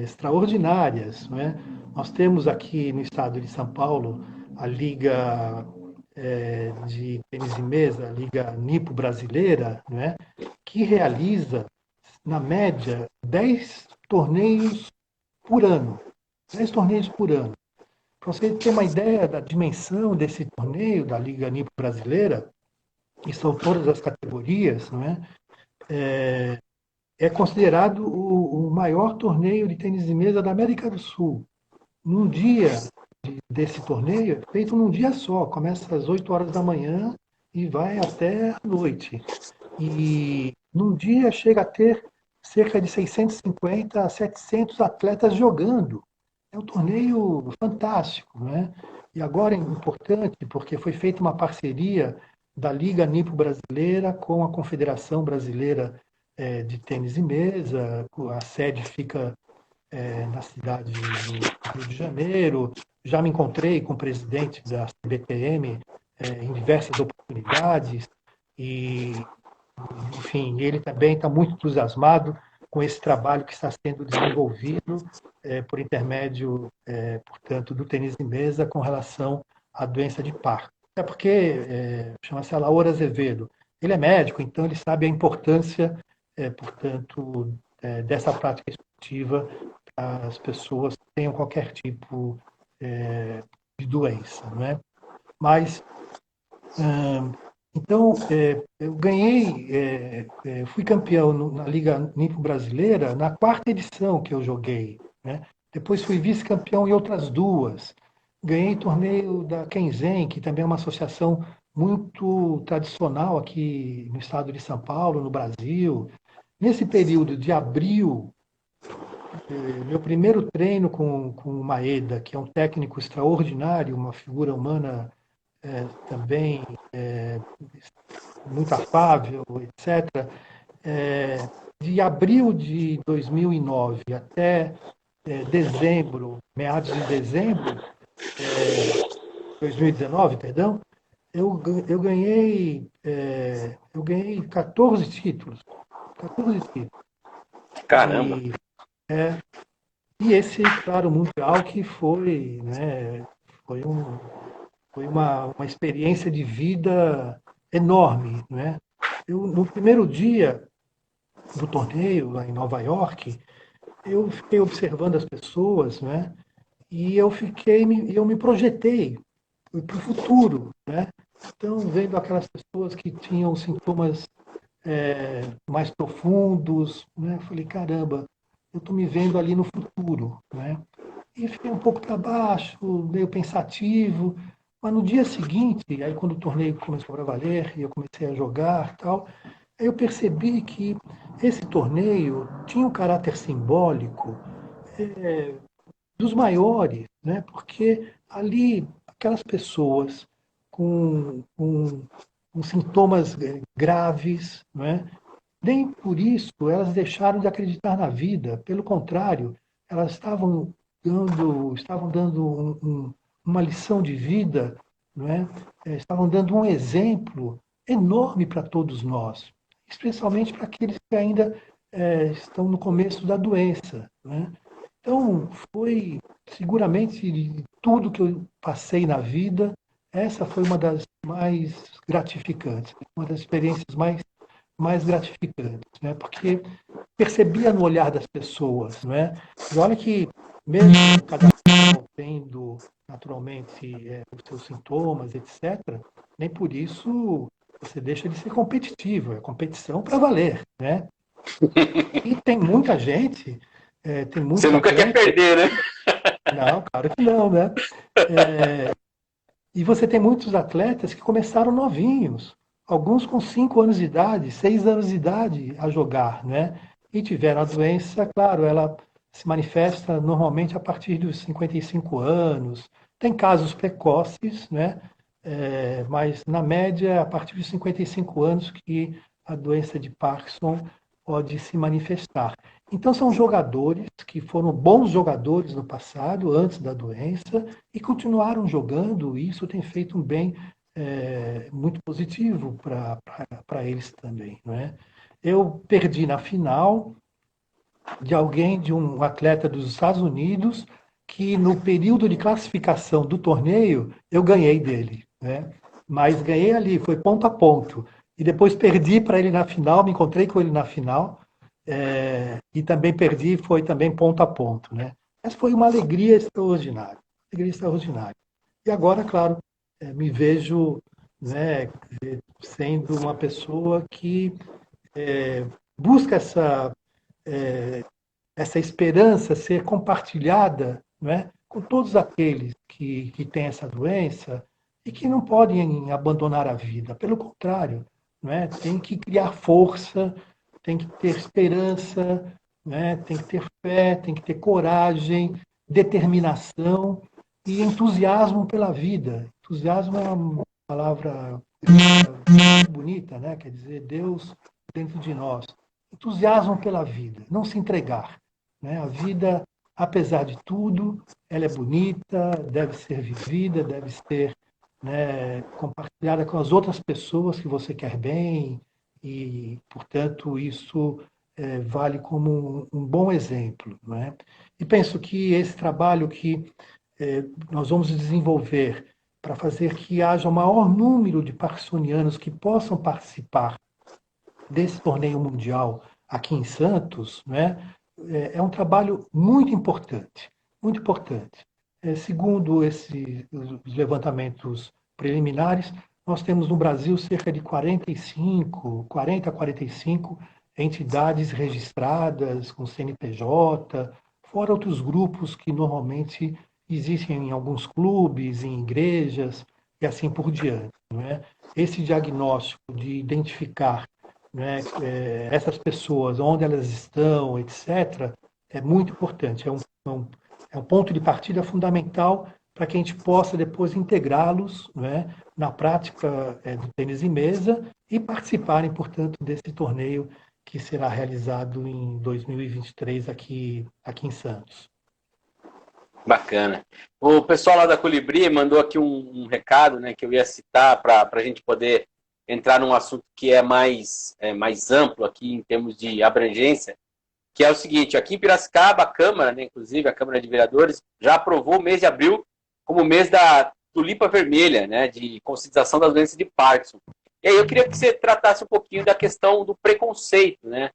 extraordinárias, não é? Nós temos aqui no estado de São Paulo a Liga de Tênis de Mesa, a Liga Nipo Brasileira, não é? Que realiza, na média, 10 torneios por ano. 10 torneios por ano. Para você ter uma ideia da dimensão desse torneio da Liga Nipo Brasileira, que são todas as categorias, não é? É considerado o maior torneio de tênis de mesa da América do Sul. Num dia desse torneio, feito num dia só, começa às 8 horas da manhã e vai até a noite. E num dia chega a ter cerca de 650 a 700 atletas jogando. É um torneio fantástico, né? E agora é importante porque foi feita uma parceria da Liga Nipo Brasileira com a Confederação Brasileira de Tênis e Mesa. A sede fica na cidade do Rio de Janeiro. Já me encontrei com o presidente da CBTM em diversas oportunidades e, enfim, ele também está muito entusiasmado com esse trabalho que está sendo desenvolvido por intermédio, portanto, do tênis de mesa com relação à doença de Parkinson. É porque chama-se Alaor Azevedo. Ele é médico, então ele sabe a importância, portanto, dessa prática esportiva para as pessoas que tenham qualquer tipo de doença, não é? Mas então eu ganhei, fui campeão na Liga Nipo Brasileira na quarta edição que eu joguei, né? Depois fui vice-campeão em outras duas. Ganhei torneio da Kenzen, que também é uma associação muito tradicional aqui no estado de São Paulo, no Brasil. Nesse período de abril, meu primeiro treino com o Maeda, que é um técnico extraordinário, uma figura humana também muito afável, etc. De abril de 2009 até dezembro, meados de dezembro, 2019, perdão, eu ganhei 14 títulos. 14 títulos. Caramba! E esse, claro, Mundial que foi, né, foi uma experiência de vida enorme, né? Eu, no primeiro dia do torneio, lá em Nova York, eu fiquei observando as pessoas, né? E eu me projetei para o futuro, né? Então, vendo aquelas pessoas que tinham sintomas mais profundos, né? Falei, caramba, eu estou me vendo ali no futuro, né? E fiquei um pouco para baixo, meio pensativo, mas no dia seguinte, aí quando o torneio começou a valer e eu comecei a jogar, tal, aí eu percebi que esse torneio tinha um caráter simbólico dos maiores, né? Porque ali aquelas pessoas com sintomas graves, né? Nem por isso elas deixaram de acreditar na vida. Pelo contrário, elas estavam dando uma lição de vida, não é? Estavam dando um exemplo enorme para todos nós, especialmente para aqueles que ainda estão no começo da doença, né? Então, foi seguramente de tudo que eu passei na vida, essa foi uma das mais gratificantes, uma das experiências mais gratificantes, né? Porque percebia no olhar das pessoas, não é? E olha que mesmo cada um tendo naturalmente os seus sintomas, etc., nem por isso você deixa de ser competitivo, é competição para valer, né? E tem muita gente, tem Você muitos nunca quer atletas, perder, né? não, claro que não, né? E você tem muitos atletas que começaram novinhos, alguns com 5 anos de idade, 6 anos de idade a jogar, né? E tiveram a doença, claro, ela se manifesta normalmente a partir dos 55 anos. Tem casos precoces, né? Mas na média, é a partir dos 55 anos que a doença de Parkinson pode se manifestar. Então, são jogadores que foram bons jogadores no passado, antes da doença, e continuaram jogando, e isso tem feito um bem muito positivo para eles também. Não é? Eu perdi na final de um atleta dos Estados Unidos, que no período de classificação do torneio eu ganhei dele. Né? Mas ganhei ali, foi ponto a ponto. E depois perdi para ele na final, me encontrei com ele na final, e também perdi, foi também ponto a ponto. Né? Mas foi uma alegria extraordinária. Alegria extraordinária. E agora, claro, me vejo, né, sendo uma pessoa que busca essa esperança ser compartilhada, não é, com todos aqueles que têm essa doença e que não podem abandonar a vida. Pelo contrário, não é, tem que criar força, tem que ter esperança, não é, tem que ter fé, tem que ter coragem, determinação e entusiasmo pela vida. Entusiasmo é uma palavra muito bonita, né? Quer dizer, Deus dentro de nós. Entusiasmo pela vida, não se entregar. Né? A vida, apesar de tudo, ela é bonita, deve ser vivida, deve ser, né, compartilhada com as outras pessoas que você quer bem e, portanto, isso vale como um bom exemplo. Não é? E penso que esse trabalho que nós vamos desenvolver para fazer que haja o maior número de parkinsonianos que possam participar desse torneio mundial aqui em Santos, né, é um trabalho muito importante, muito importante. Segundo os levantamentos preliminares, nós temos no Brasil cerca de 40 a 45 entidades registradas com CNPJ, fora outros grupos que normalmente existem em alguns clubes, em igrejas e assim por diante. Não é? Esse diagnóstico de identificar, né, essas pessoas, onde elas estão, etc., é muito importante. É um ponto de partida fundamental para que a gente possa depois integrá-los, né, na prática do tênis de mesa e participarem, portanto, desse torneio que será realizado em 2023 aqui em Santos. Bacana. O pessoal lá da Colibri mandou aqui um recado, né, que eu ia citar para a gente poder entrar num assunto que é mais amplo aqui em termos de abrangência, que é o seguinte: aqui em Piracicaba, a Câmara, né, inclusive a Câmara de Vereadores, já aprovou o mês de abril como o mês da tulipa vermelha, né, de conscientização das doenças de Parkinson. E aí eu queria que você tratasse um pouquinho da questão do preconceito, né?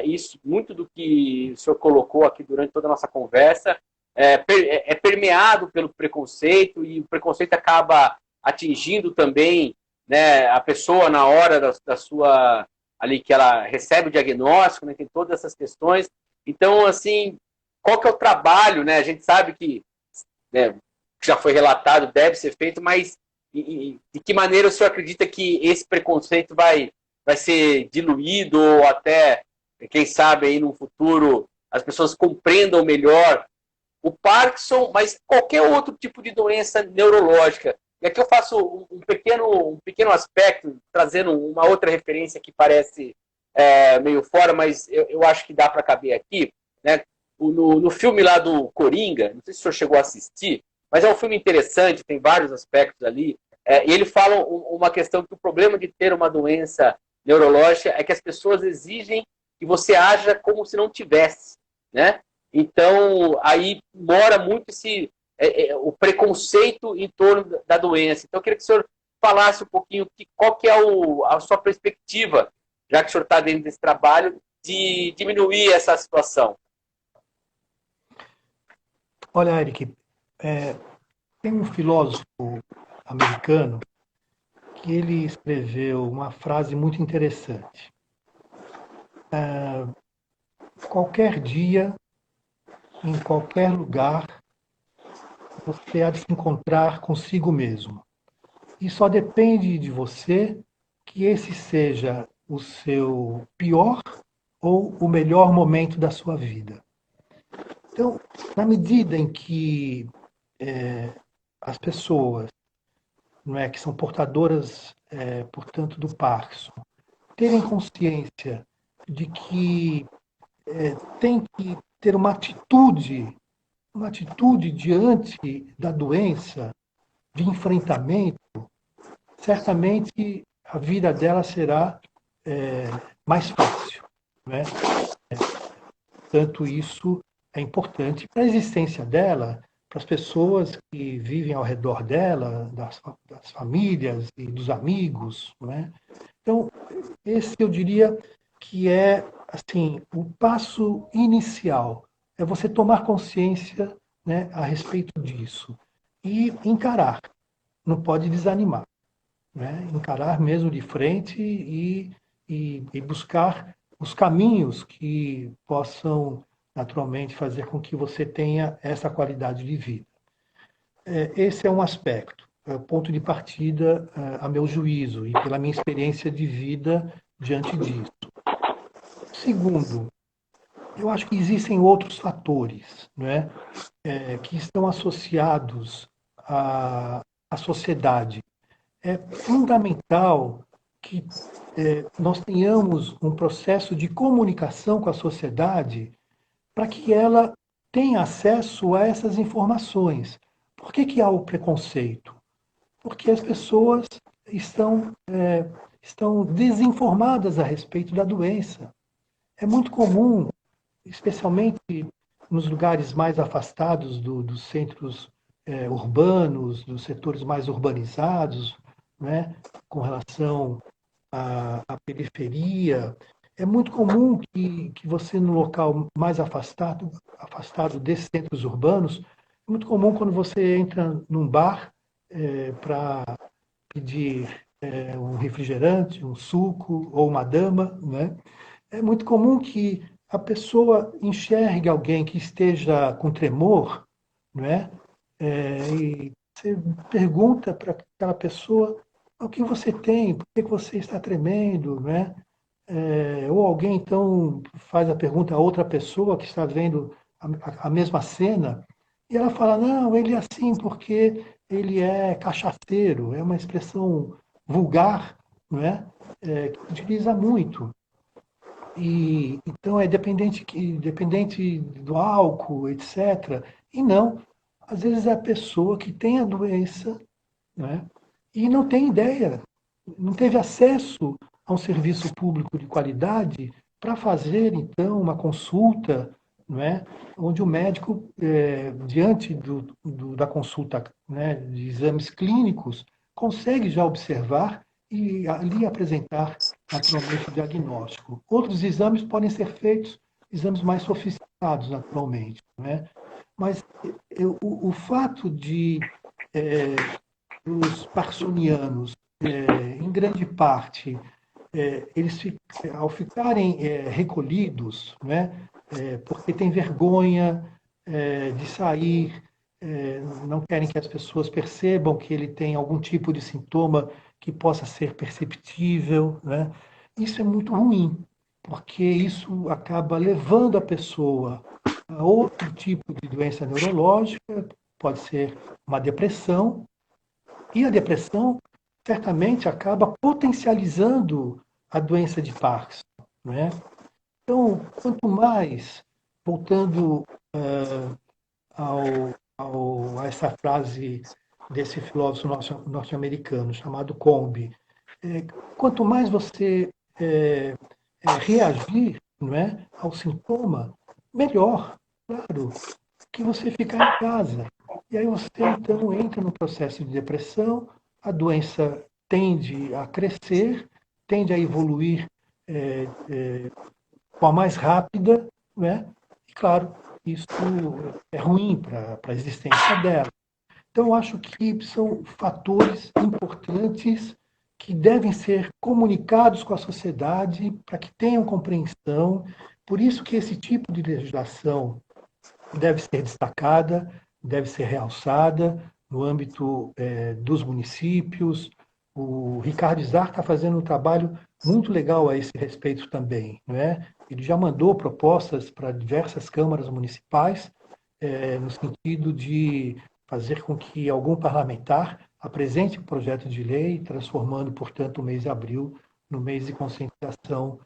Isso, muito do que o senhor colocou aqui durante toda a nossa conversa é permeado pelo preconceito, e o preconceito acaba atingindo também, né, a pessoa na hora da sua ali que ela recebe o diagnóstico, né, tem todas essas questões. Então, assim, qual que é o trabalho, né? A gente sabe que, né, já foi relatado, deve ser feito, mas de que maneira o senhor acredita que esse preconceito vai ser diluído, ou até, quem sabe, aí no futuro as pessoas compreendam melhor o Parkinson, mas qualquer outro tipo de doença neurológica. E aqui eu faço um pequeno aspecto, trazendo uma outra referência que parece meio fora, mas eu acho que dá para caber aqui. Né? No filme lá do Coringa, não sei se o senhor chegou a assistir, mas é um filme interessante, tem vários aspectos ali. E ele fala uma questão que o problema de ter uma doença neurológica é que as pessoas exigem que você haja como se não tivesse, né? Então, aí mora muito o preconceito em torno da doença. Então, eu queria que o senhor falasse um pouquinho qual que é a sua perspectiva, já que o senhor está dentro desse trabalho, de diminuir essa situação. Olha, Eric, tem um filósofo americano que ele escreveu uma frase muito interessante. Qualquer dia, em qualquer lugar, você há de se encontrar consigo mesmo. E só depende de você que esse seja o seu pior ou o melhor momento da sua vida. Então, na medida em que as pessoas, não é, que são portadoras, portanto, do Parkinson, terem consciência de que tem que ter uma atitude diante da doença, de enfrentamento, certamente a vida dela será mais fácil. Né? Tanto isso é importante para a existência dela, para as pessoas que vivem ao redor dela, das famílias e dos amigos. Né? Então, esse eu diria que é assim o passo inicial, é você tomar consciência, né, a respeito disso e encarar, não pode desanimar, né? Encarar mesmo de frente e buscar os caminhos que possam naturalmente fazer com que você tenha essa qualidade de vida. Esse é um aspecto, ponto de partida, a meu juízo e pela minha experiência de vida diante disso. Segundo, eu acho que existem outros fatores, né, que estão associados à sociedade. É fundamental que nós tenhamos um processo de comunicação com a sociedade para que ela tenha acesso a essas informações. Por que há o preconceito? Porque as pessoas estão desinformadas a respeito da doença. É muito comum, especialmente nos lugares mais afastados dos centros urbanos, dos setores mais urbanizados, né, com relação à periferia, É muito comum que você, no local mais afastado desses centros urbanos, é muito comum quando você entra num bar para pedir um refrigerante, um suco ou uma dama, né? É muito comum que a pessoa enxergue alguém que esteja com tremor, não é? E você pergunta para aquela pessoa o que você tem, por que você está tremendo, não é? Ou alguém então faz a pergunta a outra pessoa que está vendo a mesma cena e ela fala, não, ele é assim porque ele é cachaceiro, é uma expressão vulgar, não é? Que utiliza muito. E então é dependente do álcool, etc. E não, às vezes é a pessoa que tem a doença, né? E não tem ideia, não teve acesso a um serviço público de qualidade para fazer então uma consulta, não é? Onde o médico, diante da consulta, né, de exames clínicos, consegue já observar e ali apresentar naturalmente o diagnóstico. Outros exames podem ser feitos, exames mais sofisticados naturalmente, não é? Mas o fato de os parkinsonianos, em grande parte, eles ao ficarem recolhidos, né, porque têm vergonha de sair, não querem que as pessoas percebam que ele tem algum tipo de sintoma que possa ser perceptível, né? Isso é muito ruim, porque isso acaba levando a pessoa a outro tipo de doença neurológica, pode ser uma depressão, e a depressão certamente acaba potencializando a doença de Parkinson, não é? Então, quanto mais, voltando a essa frase desse filósofo norte-americano chamado Combe, é, quanto mais você reagir, não é, ao sintoma, melhor, claro, que você ficar em casa. E aí você então entra no processo de depressão, a doença tende a crescer, tende a evoluir é, é, com a mais rápida, né? E claro, isso é ruim para a existência dela. Então, eu acho que são fatores importantes que devem ser comunicados com a sociedade para que tenham compreensão. Por isso que esse tipo de legislação deve ser destacada, deve ser realçada no âmbito dos municípios. O Ricardo Izar está fazendo um trabalho muito legal a esse respeito também, não é? Ele já mandou propostas para diversas câmaras municipais, no sentido de fazer com que algum parlamentar apresente um projeto de lei, transformando, portanto, o mês de abril no mês de conscientização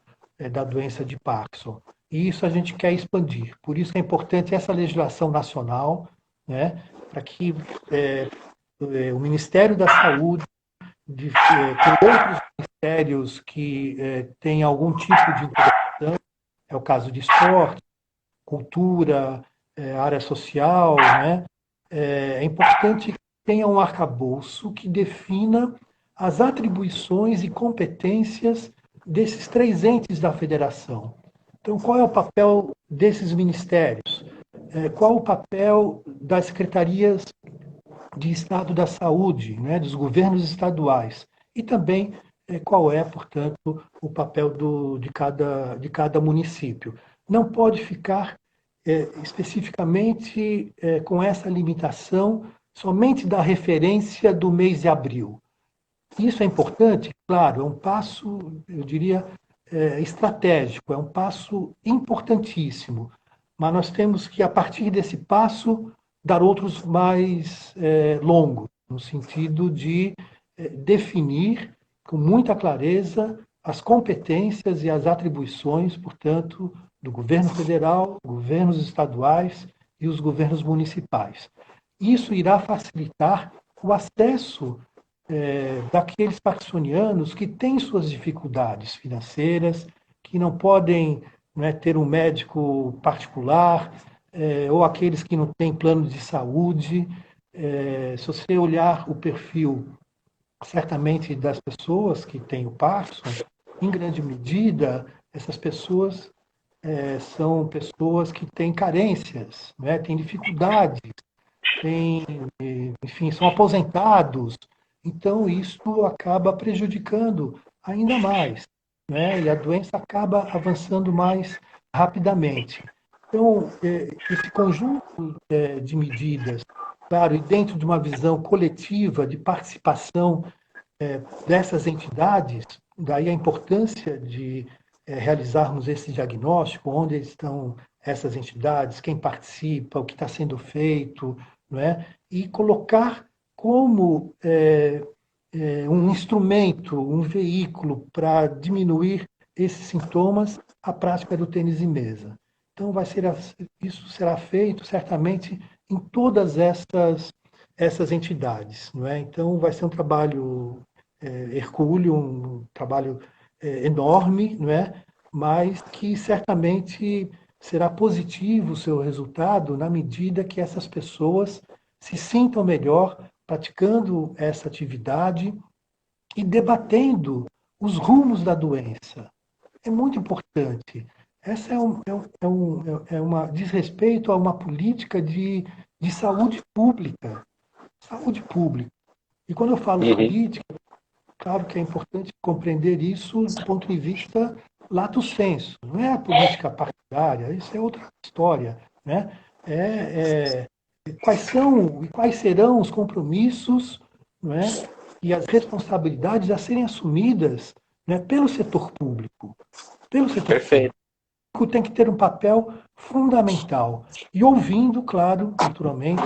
da doença de Parkinson. E isso a gente quer expandir. Por isso é importante essa legislação nacional, né, para que o Ministério da Saúde, com outros ministérios que têm algum tipo de integração, é o caso de esporte, cultura, área social, né, é importante que tenha um arcabouço que defina as atribuições e competências desses três entes da federação. Então, qual é o papel desses ministérios? Qual o papel das secretarias de Estado da Saúde, né, dos governos estaduais? E também qual é, portanto, o papel de cada município? Não pode ficar especificamente com essa limitação somente da referência do mês de abril. Isso é importante, claro, é um passo, eu diria, estratégico, é um passo importantíssimo, mas nós temos que, a partir desse passo, dar outros mais longos, no sentido de definir com muita clareza as competências e as atribuições, portanto, do governo federal, governos estaduais e os governos municipais. Isso irá facilitar o acesso daqueles parkinsonianos que têm suas dificuldades financeiras, que não podem, né, ter um médico particular, ou aqueles que não têm plano de saúde. Se você olhar o perfil, certamente, das pessoas que têm o Parkinson, em grande medida, essas pessoas são pessoas que têm carências, né? Têm dificuldades, têm, enfim, são aposentados. Então, isso acaba prejudicando ainda mais, né? E a doença acaba avançando mais rapidamente. Então, esse conjunto de medidas, claro, e dentro de uma visão coletiva de participação dessas entidades, daí a importância de realizarmos esse diagnóstico, onde estão essas entidades, quem participa, o que está sendo feito, não é? E colocar como um instrumento, um veículo para diminuir esses sintomas a prática do tênis em mesa. Então, isso será feito certamente em todas essas entidades. Não é? Então, vai ser um trabalho hercúleo, um trabalho enorme, não é? Mas que certamente será positivo o seu resultado na medida que essas pessoas se sintam melhor praticando essa atividade e debatendo os rumos da doença. É muito importante. Essa diz respeito a uma política de saúde pública. Saúde pública. E quando eu falo política, claro que é importante compreender isso do ponto de vista lato sensu. Não é a política partidária, isso é outra história. Né? Quais são e quais serão os compromissos, não é? E as responsabilidades a serem assumidas, né, pelo setor público. Pelo setor Perfeito. público tem que ter um papel fundamental. E ouvindo, claro, naturalmente,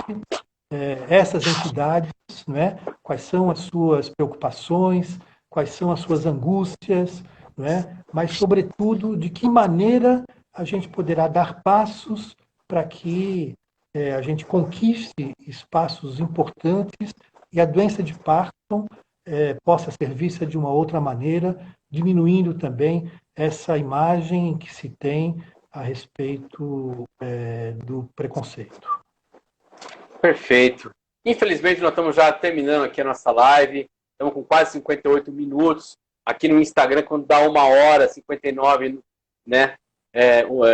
essas entidades, não é? Quais são as suas preocupações, quais são as suas angústias, não é? Mas, sobretudo, de que maneira a gente poderá dar passos para que a gente conquiste espaços importantes e a doença de Parkinson possa ser vista de uma outra maneira, diminuindo também essa imagem que se tem a respeito do preconceito. Perfeito. Infelizmente, nós estamos já terminando aqui a nossa live. Estamos com quase 58 minutos. Aqui no Instagram, quando dá 1h, 59, né?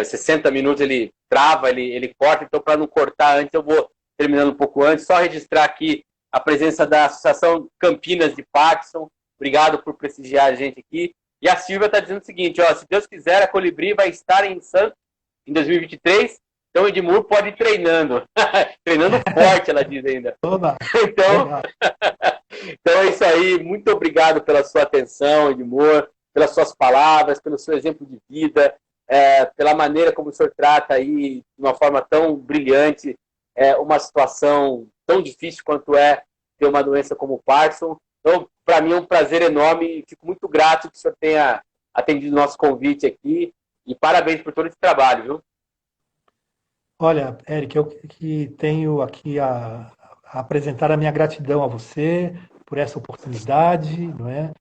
60 minutos ele trava, ele corta. Então, para não cortar antes, eu vou terminando um pouco antes. Só registrar aqui a presença da Associação Campinas de Parkinson. Obrigado por prestigiar a gente aqui. E a Silvia está dizendo o seguinte, ó, se Deus quiser, a Colibri vai estar em Santos em 2023. Então, o Edmur pode ir treinando. Treinando forte, ela diz ainda. Então é isso aí. Muito obrigado pela sua atenção, Edmur, pelas suas palavras, pelo seu exemplo de vida, pela maneira como o senhor trata aí, de uma forma tão brilhante, uma situação tão difícil quanto é ter uma doença como o Parkinson. Então, para mim é um prazer enorme. Fico muito grato que o senhor tenha atendido o nosso convite aqui. E parabéns por todo esse trabalho, viu? Olha, Eric, eu que tenho aqui a apresentar a minha gratidão a você por essa oportunidade, não é?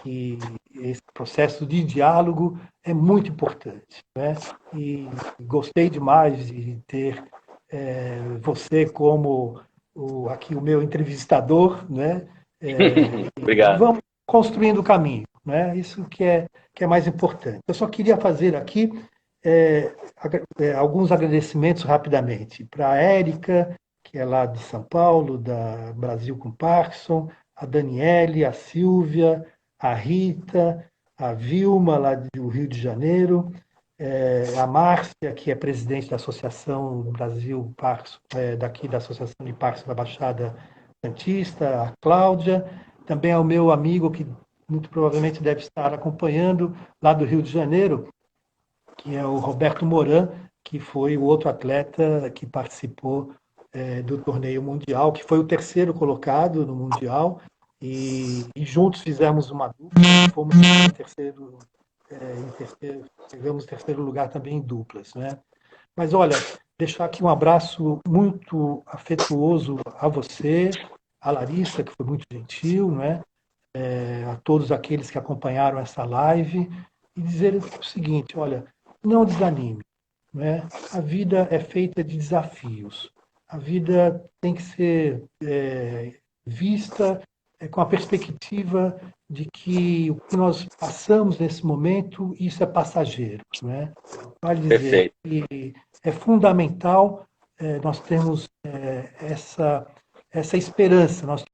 Que esse processo de diálogo é muito importante, né? E gostei demais de ter você como aqui o meu entrevistador, né? Obrigado. Vamos construindo o caminho, né? Isso que é mais importante. Eu só queria fazer aqui alguns agradecimentos rapidamente para a Érica, que é lá de São Paulo, da Brasil com Parkinson, a Daniele, a Silvia, a Rita, a Vilma, lá do Rio de Janeiro, a Márcia, que é presidente da Associação Brasil Parkinson, daqui da Associação de Parkinson da Baixada Santista, a Cláudia, também ao meu amigo, que muito provavelmente deve estar acompanhando, lá do Rio de Janeiro, que é o Roberto Moran, que foi o outro atleta que participou do torneio mundial, que foi o terceiro colocado no mundial, e juntos fizemos uma dupla, fomos pegamos terceiro lugar também em duplas, né? Mas olha, deixar aqui um abraço muito afetuoso a você, a Larissa, que foi muito gentil, né? A todos aqueles que acompanharam essa live, e dizer o seguinte, olha, não desanime, né? A vida é feita de desafios. A vida tem que ser vista com a perspectiva de que o que nós passamos nesse momento, isso é passageiro, né? Vale dizer Perfeito. que é fundamental nós termos essa esperança, nós